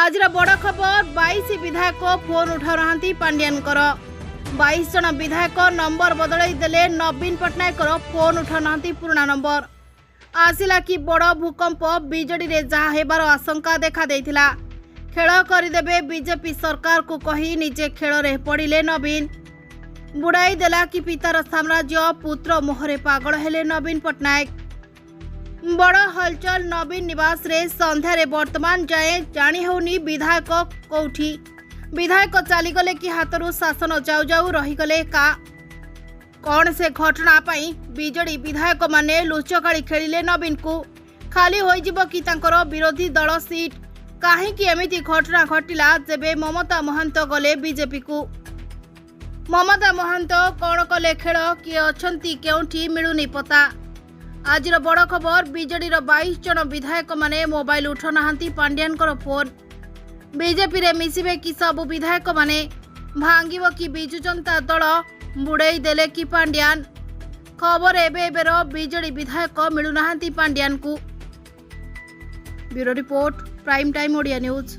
आज बड़ खबर 22 विधायक फोन उठाऊ ना पांड्यान 22 जन विधायक नंबर बदल देले नवीन पट्टनायक फोन उठाऊ ना पुराना नंबर आसिला कि बड़ भूकंप बिजेडी रे जहा हेबार आशंका देखा देइथिला। खेल करदेबे बीजेपी सरकार को कही निजे खेल रे पड़िले नवीन बुड़ाई देला कि पितार साम्राज्य पुत्र मोहरे पागल हेले नवीन पट्टनायक। बड़ हलचल नवीन निवास रे संध्यारे वर्तमान जाए जानी होनी विधायक कौठी विधायक चलीगले कि हाथरू शासन जाऊ जाऊ रहीगले का कौन से घटना पाई बीजेडी विधायक माने लुचकाड़ी खेलिले नवीन को खाली होइजिबो कि तांकर विरोधी दल सीट काहेकि एमिति घटना घटिला जेबे ममता महंत गले बीजेपी को। ममता महंत कौन कले खेल किए अछंती केउठी मिलुनी पता। आज बड़ खबर बीजेडी 22 जन विधायक माने मोबाइल उठना पांड्यान फोन बीजेपी रे मिसिबे कि सबु विधायक माने भांगिबो कि बिजु जनता दल बुड़ाई देले कि पांड्यान। खबर एबेर बीजेडी विधायक मिलुना पांड्यान को। Bureau report prime time Odia news.